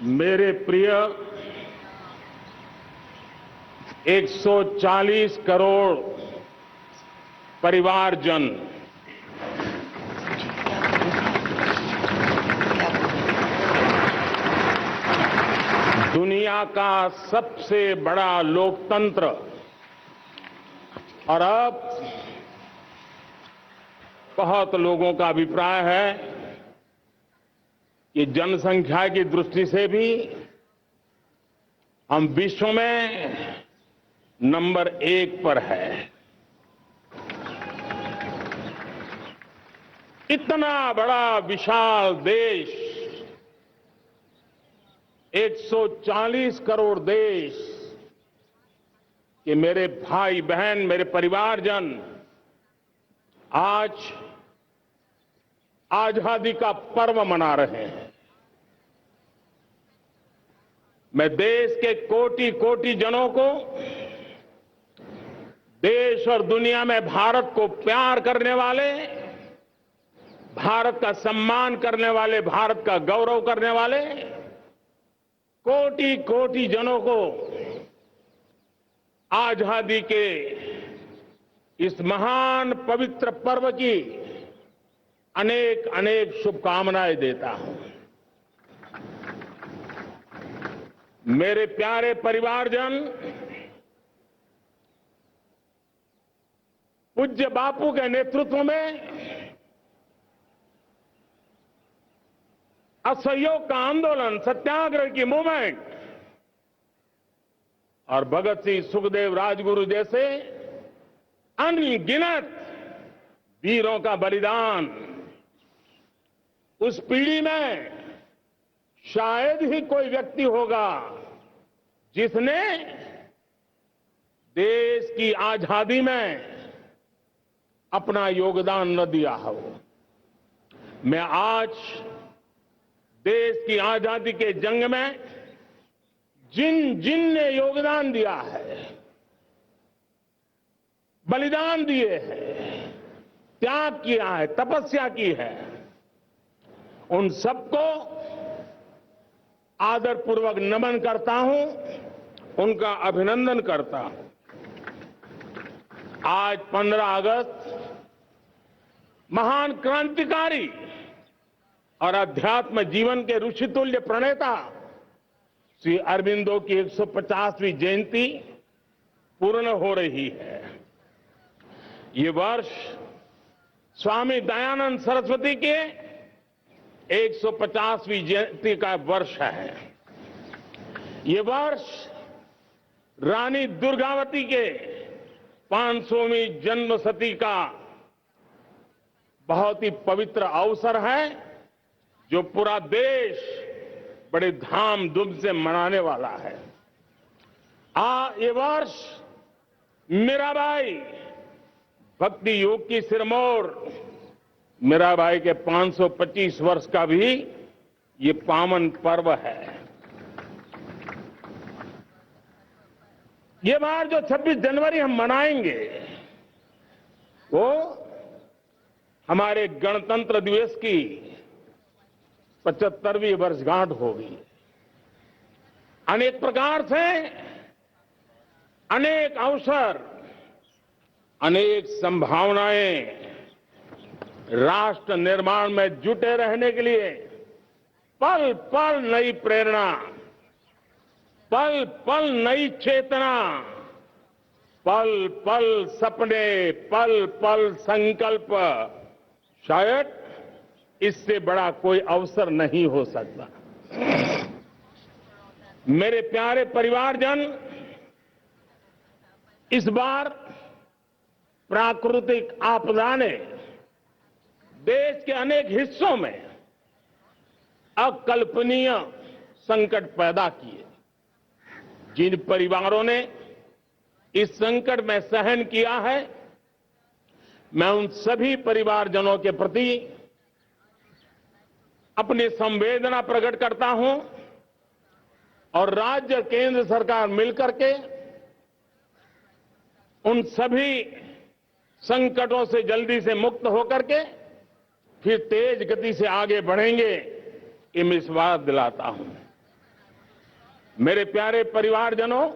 मेरे प्रिय 140 करोड़ परिवारजन, दुनिया का सबसे बड़ा लोकतंत्र और अब बहुत लोगों का अभिप्राय है कि जनसंख्या की दृष्टि से भी हम विश्व में नंबर 1 पर है। इतना बड़ा विशाल देश, 140 करोड़ देश के मेरे भाई बहन, मेरे परिवारजन आज आजादी का पर्व मना रहे हैं। मैं देश के कोटि कोटि जनों को, देश और दुनिया में भारत को प्यार करने वाले, भारत का सम्मान करने वाले, भारत का गौरव करने वाले कोटि कोटि जनों को आजादी के इस महान पवित्र पर्व की अनेक अनेक शुभकामनाएं देता हूं। मेरे प्यारे परिवारजन, पूज्य बापू के नेतृत्व में असहयोग का आंदोलन, सत्याग्रह की मूवमेंट और भगत सिंह, सुखदेव, राजगुरु जैसे अनगिनत वीरों का बलिदान, उस पीढ़ी में शायद ही कोई व्यक्ति होगा जिसने देश की आजादी में अपना योगदान न दिया हो। मैं आज देश की आजादी के जंग में जिन जिन ने योगदान दिया है, बलिदान दिए हैं, त्याग किया है, तपस्या की है, उन सबको आदरपूर्वक नमन करता हूं, उनका अभिनंदन करता हूं। आज 15 अगस्त महान क्रांतिकारी और अध्यात्म जीवन के ऋषितुल्य प्रणेता श्री अरबिंदो की 150वीं जयंती पूर्ण हो रही है। ये वर्ष स्वामी दयानंद सरस्वती के 150वीं जयंती का वर्ष है। ये वर्ष रानी दुर्गावती के 500वीं जन्मशती का बहुत ही पवित्र अवसर है, जो पूरा देश बड़े धामधूम से मनाने वाला है। ये वर्ष मीराबाई, भक्ति योग की सिरमौर मीराबाई के 525 वर्ष का भी ये पावन पर्व है। ये बार जो 26 जनवरी हम मनाएंगे वो हमारे गणतंत्र दिवस की 75वीं वर्षगांठ होगी। अनेक प्रकार से अनेक अवसर, अनेक संभावनाएं राष्ट्र निर्माण में जुटे रहने के लिए पल पल नई प्रेरणा, पल पल नई चेतना, पल पल सपने, पल पल संकल्प, शायद इससे बड़ा कोई अवसर नहीं हो सकता। मेरे प्यारे परिवारजन, इस बार प्राकृतिक आपदा ने देश के अनेक हिस्सों में अकल्पनीय संकट पैदा किए। जिन परिवारों ने इस संकट में सहन किया है, मैं उन सभी परिवारजनों के प्रति अपनी संवेदना प्रकट करता हूं और राज्य केंद्र सरकार मिलकर के उन सभी संकटों से जल्दी से मुक्त होकर के फिर तेज गति से आगे बढ़ेंगे, ये मैं विश्वास दिलाता हूं। मेरे प्यारे परिवारजनों,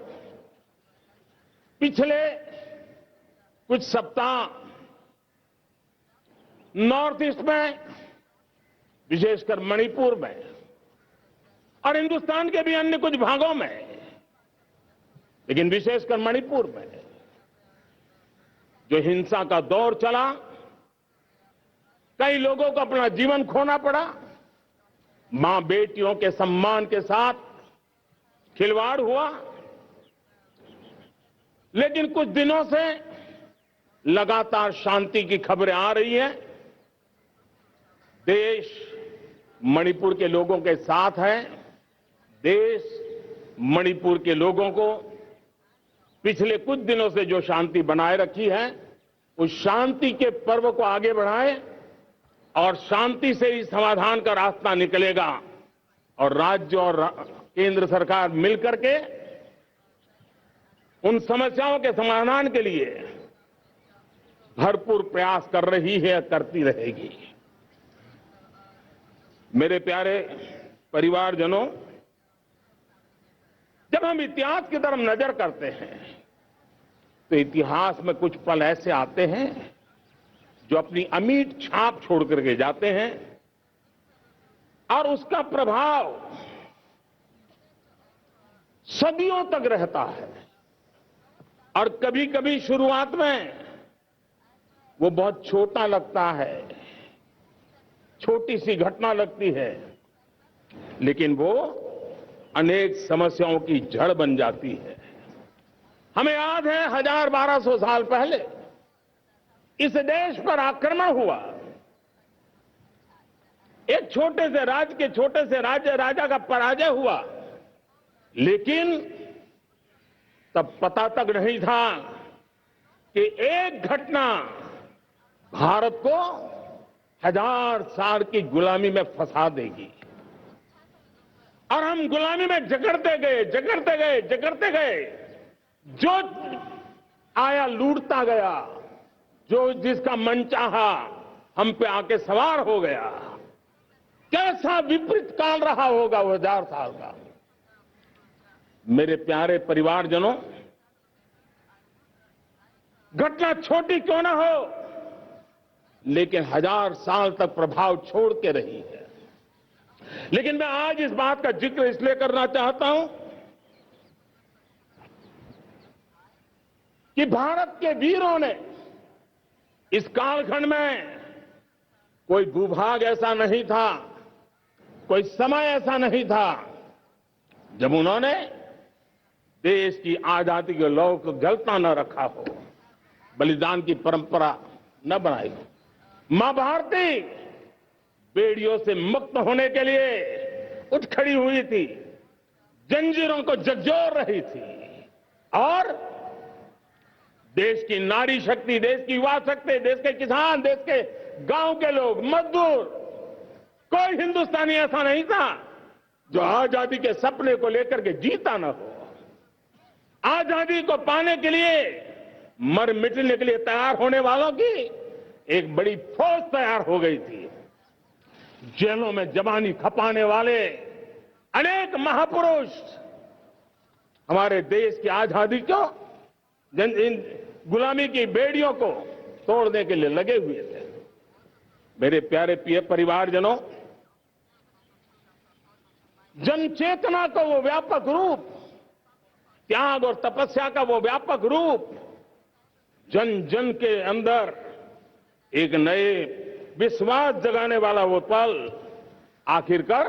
पिछले कुछ सप्ताह नॉर्थ ईस्ट में, विशेषकर मणिपुर में और हिंदुस्तान के भी अन्य कुछ भागों में, लेकिन विशेषकर मणिपुर में जो हिंसा का दौर चला, कई लोगों को अपना जीवन खोना पड़ा, मां बेटियों के सम्मान के साथ खिलवाड़ हुआ। लेकिन कुछ दिनों से लगातार शांति की खबरें आ रही हैं। देश मणिपुर के लोगों के साथ है। देश मणिपुर के लोगों को पिछले कुछ दिनों से जो शांति बनाए रखी है, उस शांति के पर्व को आगे बढ़ाए और शांति से ही समाधान का रास्ता निकलेगा और राज्य और केंद्र सरकार मिलकर के उन समस्याओं के समाधान के लिए भरपूर प्रयास कर रही है, करती रहेगी। मेरे प्यारे परिवारजनों, जब हम इतिहास की तरफ नजर करते हैं तो इतिहास में कुछ पल ऐसे आते हैं जो अपनी अमिट छाप छोड़ करके जाते हैं और उसका प्रभाव सदियों तक रहता है। और कभी कभी शुरुआत में वो बहुत छोटा लगता है, छोटी सी घटना लगती है, लेकिन वो अनेक समस्याओं की जड़ बन जाती है। हमें याद है 1000-1200 साल पहले इस देश पर आक्रमण हुआ। एक छोटे से राज्य के छोटे से राजा का पराजय हुआ, लेकिन तब पता तक नहीं था कि एक घटना भारत को 1000 साल की गुलामी में फंसा देगी। और हम गुलामी में जकड़ते गए, जो आया लूटता गया, जो जिसका मन चाहा हम पे आके सवार हो गया। कैसा विपरीत काल रहा होगा वो 1000 साल का। मेरे प्यारे परिवारजनों, घटना छोटी क्यों ना हो, लेकिन 1000 साल तक प्रभाव छोड़ के रही है। लेकिन मैं आज इस बात का जिक्र इसलिए करना चाहता हूं कि भारत के वीरों ने इस कालखंड में कोई भूभाग ऐसा नहीं था, कोई समय ऐसा नहीं था जब उन्होंने देश की आजादी के लौ को गलता न रखा हो, बलिदान की परंपरा न बनाई हो। मां भारती बेड़ियों से मुक्त होने के लिए उठ खड़ी हुई थी, जंजीरों को झकझोर रही थी और देश की नारी शक्ति, देश की युवा शक्ति, देश के किसान, देश के गांव के लोग, मजदूर, कोई हिंदुस्तानी ऐसा नहीं था जो आजादी के सपने को लेकर के जीता न हो। आजादी को पाने के लिए मर मिटने के लिए तैयार होने वालों की एक बड़ी फौज तैयार हो गई थी। जेलों में जवानी खपाने वाले अनेक महापुरुष हमारे देश की आजादी को, इन गुलामी की बेड़ियों को तोड़ने के लिए लगे हुए थे। मेरे प्यारे परिवारजनों, जन चेतना का वो व्यापक रूप, त्याग और तपस्या का वो व्यापक रूप, जन जन के अंदर एक नए विश्वास जगाने वाला वो पल आखिरकार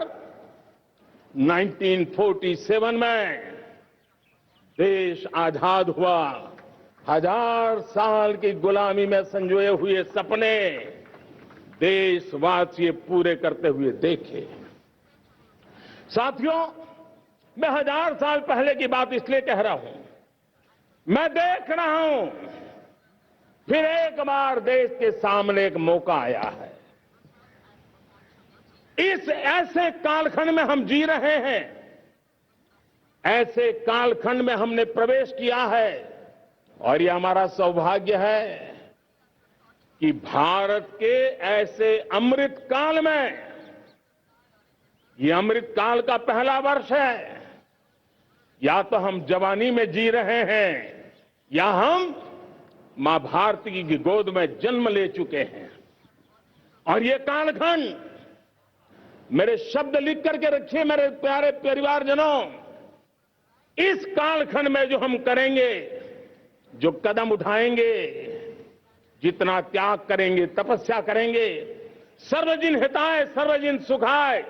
1947 में देश आजाद हुआ। 1000 साल की गुलामी में संजोए हुए सपने देशवासी पूरे करते हुए देखे। साथियों, मैं 1000 साल पहले की बात इसलिए कह रहा हूं, मैं देख रहा हूं फिर एक बार देश के सामने एक मौका आया है। इस ऐसे कालखंड में हम जी रहे हैं, ऐसे कालखंड में हमने प्रवेश किया है और यह हमारा सौभाग्य है कि भारत के ऐसे अमृत काल में, यह अमृत काल का पहला वर्ष है, या तो हम जवानी में जी रहे हैं या हम मां भारती की गोद में जन्म ले चुके हैं। और ये कालखंड, मेरे शब्द लिख करके रखिए मेरे प्यारे परिवारजनों, इस कालखंड में जो हम करेंगे, जो कदम उठाएंगे, जितना त्याग करेंगे, तपस्या करेंगे, सर्वजन हिताय सर्वजन सुखाय,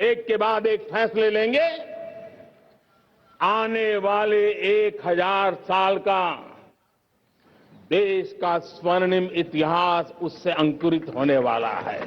एक के बाद एक फैसले लेंगे, आने वाले 1000 साल का देश का स्वर्णिम इतिहास उससे अंकुरित होने वाला है।